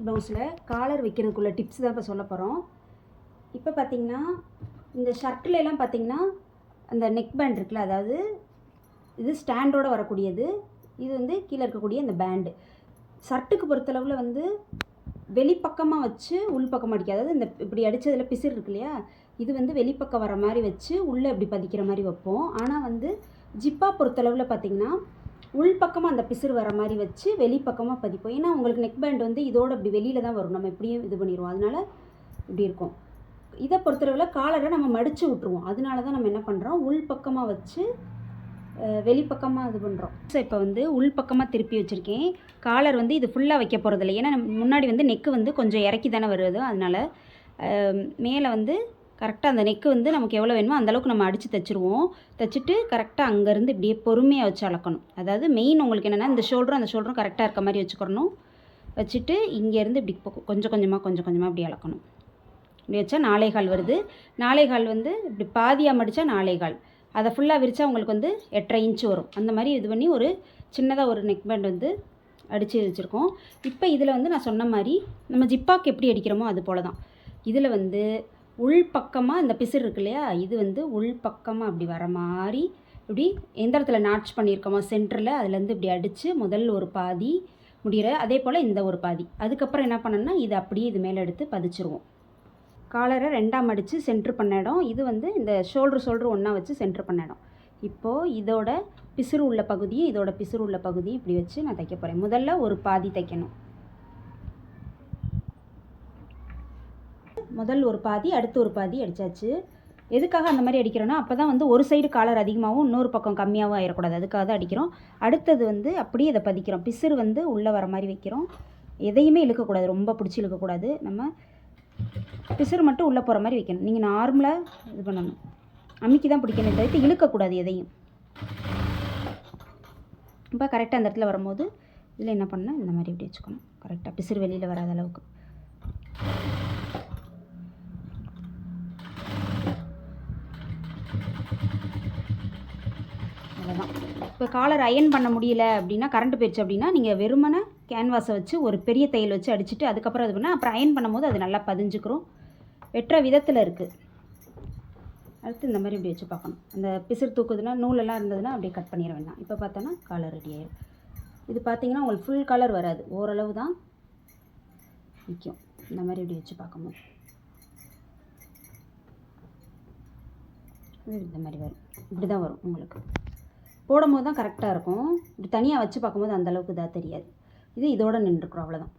Neck ப்ளவுஸில் collar வைக்கிறதுக்குள்ள tips தான் இப்போ சொல்ல போகிறோம். இப்போ பார்த்திங்கன்னா இந்த ஷர்ட்லலாம் பார்த்திங்கன்னா அந்த நெக் பேண்ட் இருக்குல்ல, அதாவது இது ஸ்டாண்டோடு வரக்கூடியது, இது வந்து கீழே இருக்கக்கூடிய இந்த பேண்டு. ஷர்ட்டுக்கு பொறுத்தளவில் வந்து வெளிப்பக்கமாக வச்சு உள்பக்கமாக அடிக்க, அதாவது இந்த இப்படி அடித்ததில் பிசிறு இருக்கு இல்லையா, இது வந்து வெளிப்பக்கம் வர மாதிரி வச்சு உள்ளே இப்படி பதிக்கிற மாதிரி வைப்போம். ஆனால் வந்து ஜிப்பா பொறுத்தளவில் பார்த்திங்கன்னா உள்பக்கமாக அந்த பிசிறு வர மாதிரி வச்சு வெளிப்பக்கமாக பதிப்போம். ஏன்னா உங்களுக்கு நெக் பேண்ட் வந்து இதோட இப்படி வெளியில் தான் வரும், நம்ம இப்படியும் இது பண்ணிடுவோம், அதனால் இப்படி இருக்கும். இதை பொறுத்தளவில் காலரை நம்ம மடித்து விட்ருவோம், அதனால தான் நம்ம என்ன பண்ணுறோம், உள்பக்கமாக வச்சு வெளிப்பக்கமாக இது பண்ணுறோம். ஸோ இப்போ வந்து உள்பக்கமாக திருப்பி வச்சுருக்கேன். காலர் வந்து இது ஃபுல்லாக வைக்க போகிறதில்ல, ஏன்னா முன்னாடி வந்து நெக்கு வந்து கொஞ்சம் இறக்கி தானே வருது, அதனால் மேலே வந்து கரெக்டாக அந்த நெக்கு வந்து நமக்கு எவ்வளோ வேணுமோ அந்தளவுக்கு நம்ம அடித்து தைச்சிருவோம். தைச்சிட்டு கரெக்டாக அங்கேருந்து இப்படியே பொறுமையாக வச்சு அளக்கணும். அதாவது மெயின் உங்களுக்கு என்னென்னா இந்த ஷோல்டரும் கரெக்டாக இருக்க மாதிரி வச்சுக்கணும். வச்சுட்டு இங்கேருந்து இப்படி கொஞ்சம் கொஞ்சமாக இப்படி அளக்கணும். இப்படி வச்சா 4.25 வருது. 4.25 வந்து இப்படி பாதியாக மடித்தா 4.25, அதை ஃபுல்லாக விரித்தா உங்களுக்கு வந்து 8.5 இன்ச்சு வரும். அந்த மாதிரி இது பண்ணி ஒரு சின்னதாக ஒரு நெக் பேண்ட் வந்து அடித்து வச்சுருக்கோம். இப்போ இதில் வந்து நான் சொன்ன மாதிரி நம்ம ஜிப்பாக்கு எப்படி அடிக்கிறோமோ அது போல் தான். இதில் வந்து உள்பக்கமாக இந்த பிசிறு இருக்கு இல்லையா, இது வந்து உள்பக்கமாக அப்படி வர மாதிரி இப்படி எந்த இடத்துல நாட்ச் பண்ணியிருக்கோமோ சென்டரில் அதுலேருந்து இப்படி அடித்து முதல் ஒரு பாதி முடிகிற, அதே போல் இந்த ஒரு பாதி. அதுக்கப்புறம் என்ன பண்ணணும்னா இது அப்படியே இது மேலே எடுத்து பதிச்சிருவோம். காலரை 2ஆக மடித்து சென்ட்ரு பண்ண இடம், இது வந்து இந்த ஷோல்ட்ரு ஒன்றா வச்சு சென்ட்ரு பண்ண இடம். இப்போது இதோட பிசிறு உள்ள பகுதியும் இதோட பிசிறு உள்ள பகுதியும் இப்படி வச்சு நான் தைக்க போகிறேன். முதல்ல ஒரு பாதி தைக்கணும், முதல் ஒரு பாதி அடுத்து ஒரு பாதி அடித்தாச்சு. எதுக்காக அந்த மாதிரி அடிக்கிறோன்னா, அப்போ தான் வந்து ஒரு சைடு காலர் அதிகமாகவும் இன்னொரு பக்கம் கம்மியாகவும் ஆயிடக்கூடாது, அதுக்காக தான் அடிக்கிறோம். அடுத்தது வந்து அப்படியே இதை பதிக்கிறோம், பிசிறு வந்து உள்ளே வர மாதிரி வைக்கிறோம். எதையுமே இழுக்கக்கூடாது, ரொம்ப பிடிச்சி இழுக்கக்கூடாது, நம்ம பிசிறு மட்டும் உள்ளே போகிற மாதிரி வைக்கணும். நீங்கள் நார்மலாக இது பண்ணணும், அமுக்கி தான் பிடிக்கணும், தவிர்த்து இழுக்கக்கூடாது எதையும். இப்போ கரெக்டாக அந்த இடத்துல வரும்போது இதில் என்ன பண்ணணும், இந்த மாதிரி இப்படி வச்சுக்கணும், கரெக்டாக பிசிறு வெளியில் வராத அளவுக்கு. அவ்வளோதான். இப்போ காலர் அயன் பண்ண முடியல அப்படின்னா, கரண்ட் போயிடுச்சு அப்படின்னா, நீங்கள் வெறுமனை கேன்வாஸை வச்சு ஒரு பெரிய தையல் வச்சு அடிச்சுட்டு அதுக்கப்புறம் இது பண்ணால் அப்புறம் அயன் பண்ணும்போது அது நல்லா பதிஞ்சுக்கிறோம். வெட்டுற விதத்தில் இருக்குது. அடுத்து இந்த மாதிரி இப்படி வச்சு பார்க்கணும். அந்த பிசிறு தூக்குதுன்னா நூலெல்லாம் இருந்ததுன்னா அப்படியே கட் பண்ணிட வேண்டாம். இப்போ பார்த்தோன்னா காலர் ரெடி ஆயிடும். இது பார்த்தீங்கன்னா உங்களுக்கு ஃபுல் கலர் வராது, ஓரளவு தான் நிற்கும். இந்த மாதிரி இப்படி வச்சு பார்க்கும்போது இந்த மாதிரி வரும், இப்படி தான் வரும். உங்களுக்கு போடும்போது தான் கரெக்டாக இருக்கும். இப்படி தனியாக வச்சு பார்க்கும்போது அந்தளவுக்கு இதாக தெரியாது. இது இதோடு நின்றுக்கிறோம், அவ்வளோதான்.